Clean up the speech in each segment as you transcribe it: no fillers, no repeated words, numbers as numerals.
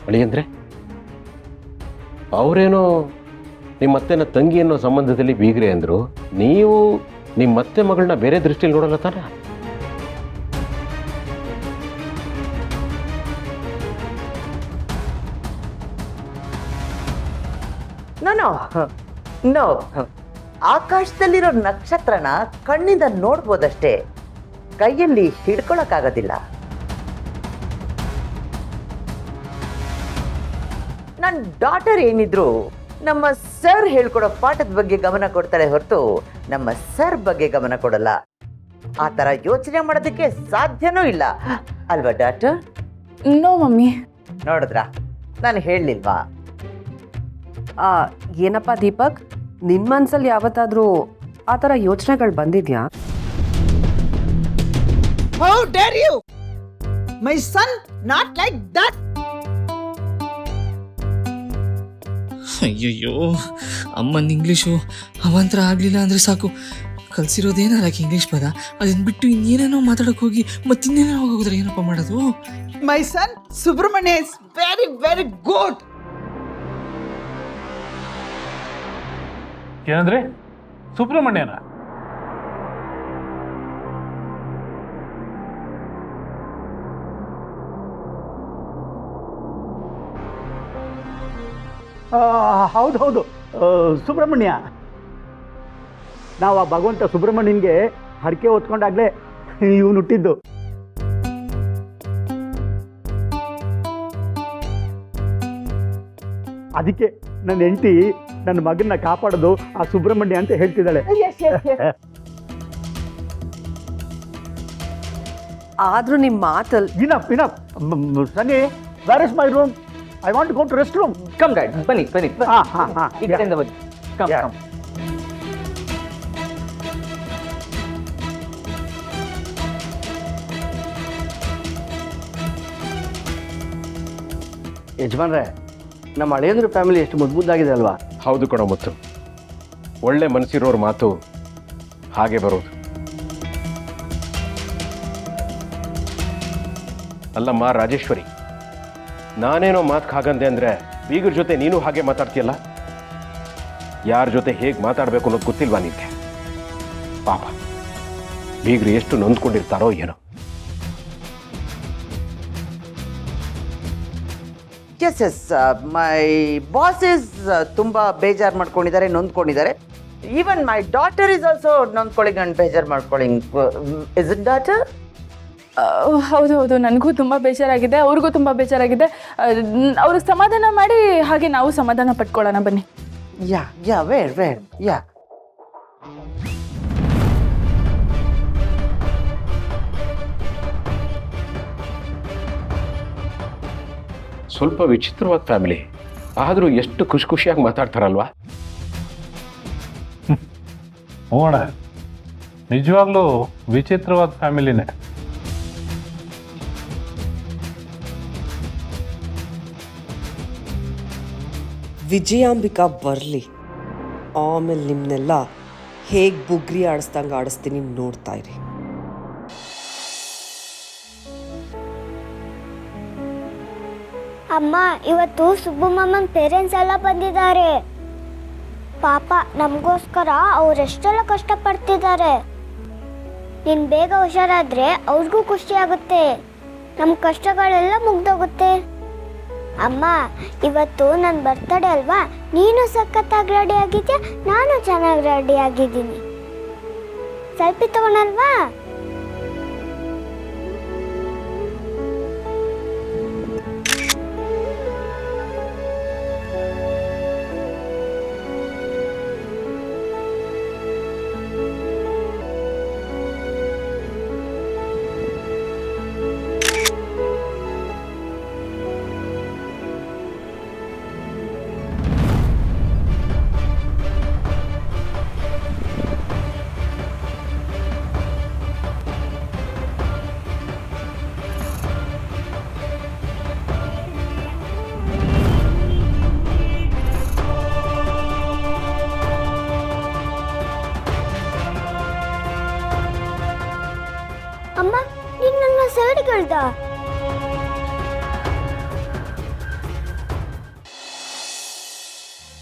ಅಳಿಯಂದ್ರೆ ಅವರೇನೋ ನಿಮ್ಮತ್ತೆನ ತಂಗಿ ಅನ್ನೋ ಸಂಬಂಧದಲ್ಲಿ ಬೀಗ್ರೆ ಅಂದರು, ನೀವು ನಿಮ್ಮತ್ತೆ ಮಗಳನ್ನ ಬೇರೆ ದೃಷ್ಟಿಯಲ್ಲಿ ನೋಡಲ್ಲ ತಾನೆ? ನೋ ನೋ, ಆಕಾಶದಲ್ಲಿರೋ ನಕ್ಷತ್ರನ ಕಣ್ಣಿಂದ ನೋಡ್ಬೋದಷ್ಟೇ, ಕೈಯಲ್ಲಿ ಹಿಡ್ಕೊಳಕ್ಕಾಗೋದಿಲ್ಲ. ನನ್ನ ಡಾಟರ್ ಏನಿದ್ರು ನಮ್ಮ ಸರ್ ಹೇಳ್ಕೊಡೋ ಪಾಠದ ಬಗ್ಗೆ ಗಮನ ಕೊಡ್ತಾಳೆ ಹೊರತು ನಮ್ಮ ಸರ್ ಬಗ್ಗೆ ಗಮನ ಕೊಡಲ್ಲ. ಆ ಥರ ಯೋಚನೆ ಮಾಡೋದಕ್ಕೆ ಸಾಧ್ಯನೂ ಇಲ್ಲ ಅಲ್ವಾ ಡಾಕ್ಟರ್? No mummy. ನೋಡಿದ್ರಾ, ನಾನು ಹೇಳಲಿಲ್ವಾ? ಏನಪ್ಪ ದೀಪಕ್, ನಿನ್ನ ಮನಸ್ಸಲ್ಲಿ ಯಾವತ್ತಾದರೂ ಆ ಥರ ಯೋಚನೆಗಳು ಬಂದಿದ್ಯಾ? How dare you? My son not like that. ಅಯ್ಯಯ್ಯೋ, ಅಮ್ಮನ ಇಂಗ್ಲೀಷು ಅವಂತರ ಆಗಲಿಲ್ಲ ಅಂದರೆ ಸಾಕು. ಕಲಿಸಿರೋದೇನಾರ ಇಂಗ್ಲೀಷ್ ಪದ, ಅದನ್ನ ಬಿಟ್ಟು ಇನ್ನೇನೇನೋ ಮಾತಾಡೋಕೆ ಹೋಗಿ ಮತ್ತಿನ್ನೇನೋ ಹೋಗೋದ್ರೆ ಏನಪ್ಪ ಮಾಡೋದು? My son Subramania is very, very good. ಏನಂದ್ರೆ ಸುಬ್ರಹ್ಮಣ್ಯನ? ಹೌದು ಹೌದು, ಸುಬ್ರಹ್ಮಣ್ಯ. ನಾವು ಆ ಭಗವಂತ ಸುಬ್ರಹ್ಮಣ್ಯನ್ಗೆ ಹರಕೆ ಹೊತ್ಕೊಂಡಾಗಲೇ ಇವನು ಹುಟ್ಟಿದ್ದು. ಅದಕ್ಕೆ ನನ್ನ ಹೆಂಡತಿ ನನ್ನ ಮಗನ್ನ ಕಾಪಾಡೋದು ಆ ಸುಬ್ರಹ್ಮಣ್ಯ ಅಂತ ಹೇಳ್ತಿದ್ದಾಳೆ. ಆದರೂ ನಿಮ್ಮ ಮಾತಲ್ಲಿ enough enough. Sunny, where is my room? I want to go to rest room. Come dad, ಬನ್ನಿ ಬನ್ನಿ, ಈ ಕಡೆಯಿಂದ ಬನ್ನಿ. Come come. ಯಜಮಾನ್ರೆ, ನಮ್ಮ ಹಳೆಯಂದ್ರ ಫ್ಯಾಮಿಲಿ ಎಷ್ಟು ಮುದ್ದಾಗಿದೆ ಅಲ್ವಾ? ಹೌದು ಕಣೋ ಮುತ್ತು, ಒಳ್ಳೆ ಮನಸ್ಸಿರೋರ ಮಾತು ಹಾಗೆ ಬರೋದು. ಅಲ್ಲಮ್ಮ ರಾಜೇಶ್ವರಿ, ನಾನೇನೋ ಮಾತು ಹಾಗಂದೆ ಅಂದರೆ ಬೀಗರ ಜೊತೆ ನೀನು ಹಾಗೆ ಮಾತಾಡ್ತೀಯಲ್ಲ. ಯಾರ ಜೊತೆ ಹೇಗೆ ಮಾತಾಡಬೇಕು ಅನ್ನೋದು ಗೊತ್ತಿಲ್ವಾ ನಿಂಗೆ? ಪಾಪ ಬೀಗರು ಎಷ್ಟು ನೊಂದ್ಕೊಂಡಿರ್ತಾರೋ ಏನೋ. Yes yes, my boss is ತುಂಬ ಬೇಜಾರು ಮಾಡ್ಕೊಂಡಿದ್ದಾರೆ, ನೊಂದ್ಕೊಂಡಿದ್ದಾರೆ. Even my daughter is also ನೊಂದ್ಕೊಳ್ಳಿ, ಬೇಜಾರು ಮಾಡ್ಕೊಳ್ಳಿ. Is it daughter? ಹೌದು ಹೌದು, ನನಗೂ ತುಂಬ ಬೇಜಾರಾಗಿದೆ, ಅವ್ರಿಗೂ ತುಂಬ ಬೇಜಾರಾಗಿದೆ. ಅವ್ರಿಗೆ ಸಮಾಧಾನ ಮಾಡಿ ಹಾಗೆ ನಾವು ಸಮಾಧಾನ ಪಟ್ಕೊಳ್ಳೋಣ ಬನ್ನಿ. ಯಾ ವೇರ್ ಯಾ. ಸ್ವಲ್ಪ ವಿಚಿತ್ರವಾದ ಫ್ಯಾಮಿಲಿ, ಆದರೂ ಎಷ್ಟು ಖುಷಿ ಖುಷಿಯಾಗಿ ಮಾತಾಡ್ತಾರಲ್ವಾ? ಹೋಗೋಣ, ನಿಜವಾಗ್ಲೂ ವಿಚಿತ್ರವಾದ ಫ್ಯಾಮಿಲಿನೇ. ವಿಜಯಾಂಬಿಕಾ ಬರಲಿ, ಆಮೇಲೆ ನಿಮ್ಮನ್ನೆಲ್ಲ ಹೇಗೆ ಬುಗ್ರಿ ಆಡಿಸ್ದಂಗೆ ಆಡಿಸ್ತೀನಿ, ನೋಡ್ತಾ ಇರಿ. ಅಮ್ಮ, ಇವತ್ತು ಸುಬ್ಬು ಮಾಮನ್ ಪೇರೆಂಟ್ಸ್ ಎಲ್ಲ ಬಂದಿದ್ದಾರೆ. ಪಾಪ, ನಮಗೋಸ್ಕರ ಅವರೆಷ್ಟೆಲ್ಲ ಕಷ್ಟಪಡ್ತಿದ್ದಾರೆ. ನೀನು ಬೇಗ ಹುಷಾರಾದ್ರೆ ಅವ್ರಿಗೂ ಖುಷಿ ಆಗುತ್ತೆ, ನಮ್ಮ ಕಷ್ಟಗಳೆಲ್ಲ ಮುಗ್ದೋಗುತ್ತೆ. ಅಮ್ಮ, ಇವತ್ತು ನನ್ನ ಬರ್ತಡೇ ಅಲ್ವಾ, ನೀನು ಸಖತ್ತಾಗಿ ರೆಡಿ ಆಗಿದ್ಯಾ, ನಾನು ಚೆನ್ನಾಗಿ ರೆಡಿ ಆಗಿದ್ದೀನಿ. ಸೆಲ್ಫಿ ತಗೊಳಲ್ವಾ?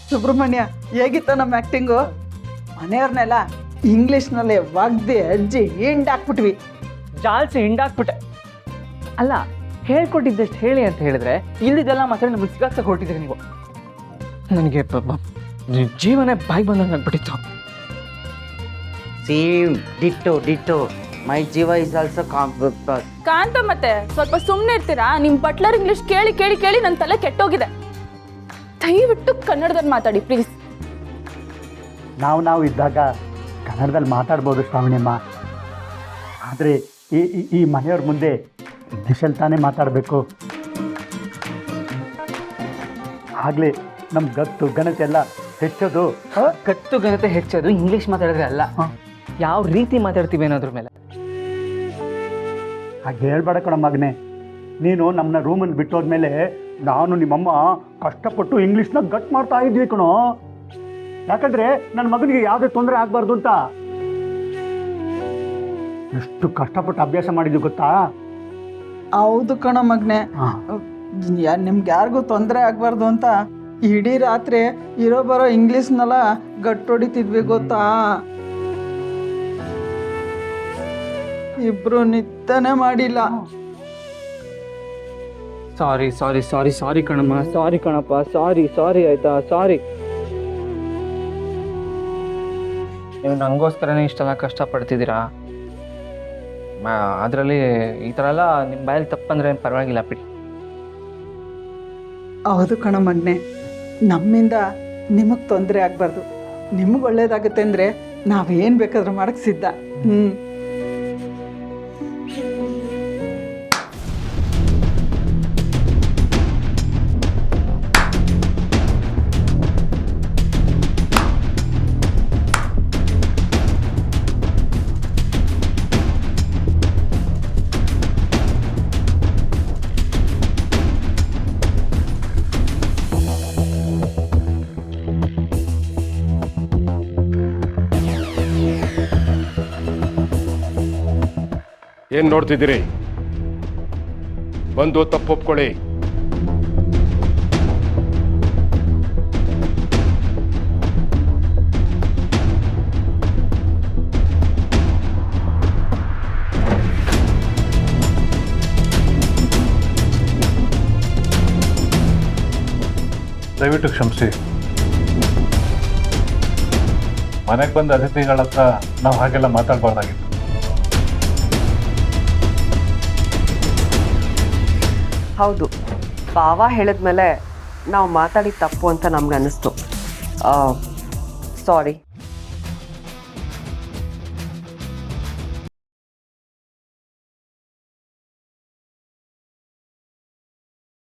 ಸುಬ್ರಹ್ಮಣ್ಯ ಹೇಗಿತ್ತ ನಮ್ಮ ಆ್ಯಕ್ಟಿಂಗು? ಮನೆಯವ್ರನ್ನೆಲ್ಲ ಇಂಗ್ಲೀಷ್ನಲ್ಲೇ ಒಗ್ದೆ ಅಜ್ಜಿ ಹಿಂಡಾಕ್ಬಿಟ್ವಿ. ಜಾಲ್ಸಿ ಹಿಂಡಾಕ್ಬಿಟ್ಟೆ. ಅಲ್ಲ, ಹೇಳ್ಕೊಟ್ಟಿದ್ದಷ್ಟು ಹೇಳಿ ಅಂತ ಹೇಳಿದ್ರೆ ಇಲ್ಲಿದೆಲ್ಲ ಮಾತ್ರ ನಮ್ಗೆ ಸಿಗಾಕ್ಸಕ್ಕೆ ಹೊರಟಿದ್ರಿ ನೀವು. ನನಗೆ ಜೀವನೇ ಬಾಯಿ ಬಂದಂಗೆ ಆಗ್ಬಿಟ್ಟಿತ್ತು. Same ditto ditto. ಮೈ ಜೀವ ಇಸ್ ಆಲ್ಸೋ ಕಾಂತ ಮತ್ತೆ ಸ್ವಲ್ಪ ಸುಮ್ಮನೆ ಇರ್ತೀರಾ? ನಿಮ್ಮ ಬಟ್ಲರ್ ಇಂಗ್ಲಿಷ್ ಕೇಳಿ ಕೇಳಿ ಕೇಳಿ ನನ್ನ ತಲೆ ಕೆಟ್ಟೋಗಿದೆ. ದಯವಿಟ್ಟು ಕನ್ನಡದಲ್ಲಿ ಮಾತಾಡಿ ಪ್ಲೀಸ್. ನಾವು ಇದ್ದಾಗ ಕನ್ನಡದಲ್ಲಿ ಮಾತಾಡ್ಬೋದು ಶ್ರಾವಣಿಯಮ್ಮ, ಆದರೆ ಈ ಮನೆಯವ್ರ ಮುಂದೆ ಇಂಗ್ಲೀಷಲ್ಲಿ ತಾನೇ ಮಾತಾಡಬೇಕು. ಆಗಲೇ ನಮ್ಮ ಗತ್ತು ಘನತೆ ಎಲ್ಲ ಹೆಚ್ಚೋದು. ಕತ್ತು ಘನತೆ ಹೆಚ್ಚೋದು ಇಂಗ್ಲೀಷ್ ಮಾತಾಡಿದ್ರೆ ಅಲ್ಲ, ಯಾವ ರೀತಿ ಮಾತಾಡ್ತೀವಿ ಅನ್ನೋದ್ರ ಮೇಲೆ. ಹಾಗೆ ಹೇಳ್ಬೇಡ ಕಣ ಮಗನೇ. ನೀನು ನಮ್ಮನ್ನ ರೂಮಲ್ಲಿ ಬಿಟ್ಟೋದ್ಮೇಲೆ ನಾನು ನಿಮ್ಮಮ್ಮ ಕಷ್ಟಪಟ್ಟು ಇಂಗ್ಲೀಷ್ನ ಗಟ್ ಮಾಡ್ತಾ ಇದ್ವಿ ಕಣೋ. ಯಾಕಂದರೆ ನನ್ನ ಮಗನಿಗೆ ಯಾವುದೇ ತೊಂದರೆ ಆಗಬಾರ್ದು ಅಂತ ಎಷ್ಟು ಕಷ್ಟಪಟ್ಟು ಅಭ್ಯಾಸ ಮಾಡಿದ್ವಿ ಗೊತ್ತಾ? ಹೌದು ಕಣ ಮಗ್ನೆ. ನಿಮ್ಗೆ ಯಾರಿಗೂ ತೊಂದರೆ ಆಗ್ಬಾರ್ದು ಅಂತ ಇಡೀ ರಾತ್ರಿ ಇರೋ ಬರೋ ಇಂಗ್ಲೀಷ್ನೆಲ್ಲ ಗಟ್ಟೊಡಿತಿದ್ವಿ ಗೊತ್ತಾ? ಇಬ್ರು ನಿದ್ದನೆ ಮಾಡಿಲ್ಲ. ಸಾರಿ ಸಾರಿ ಸಾರಿ ಸಾರಿ ಕಣಮ್ಮ, ಸಾರಿ ಕಣಪ್ಪ, ಸಾರಿ ಸಾರಿ ಆಯ್ತಾ, ಸಾರಿ. ನೀವು ನನಗೋಸ್ಕರನೇ ಇಷ್ಟೆಲ್ಲ ಕಷ್ಟಪಡ್ತಿದ್ದೀರಾ. ಅದರಲ್ಲಿ ಈ ಥರ ಎಲ್ಲ ನಿಮ್ಮ ಬಾಯಲ್ಲಿ ತಪ್ಪಂದ್ರೆ ಪರವಾಗಿಲ್ಲ ಬಿಡಿ. ಹೌದು ಕಣ ಮಗ್ನೆ, ನಮ್ಮಿಂದ ನಿಮಗೆ ತೊಂದರೆ ಆಗಬಾರ್ದು, ನಿಮಗೆ ಒಳ್ಳೇದಾಗುತ್ತೆ ಅಂದರೆ ನಾವೇನು ಬೇಕಾದ್ರೂ ಮಾಡಕ್ಕೆ ಸಿದ್ಧ. ಏನ್ ನೋಡ್ತಿದ್ದೀರಿ? ಬಂದು ತಪ್ಪು ಒಪ್ಕೊಳ್ಳಿ. ದಯವಿಟ್ಟು ಕ್ಷಮಿಸಿ. ಮನೆಗೆ ಬಂದ ಅತಿಥಿಗಳ ಹತ್ರ ನಾವು ಹಾಗೆಲ್ಲ ಮಾತಾಡಬಾರ್ದಾಗಿತ್ತು. ಹೌದು, ಭಾವ ಹೇಳಿದ್ಮೇಲೆ ನಾವು ಮಾತಾಡಿ ತಪ್ಪು ಅಂತ ನಮ್ಗೆ ಅನ್ನಿಸ್ತು. ಸಾರಿ.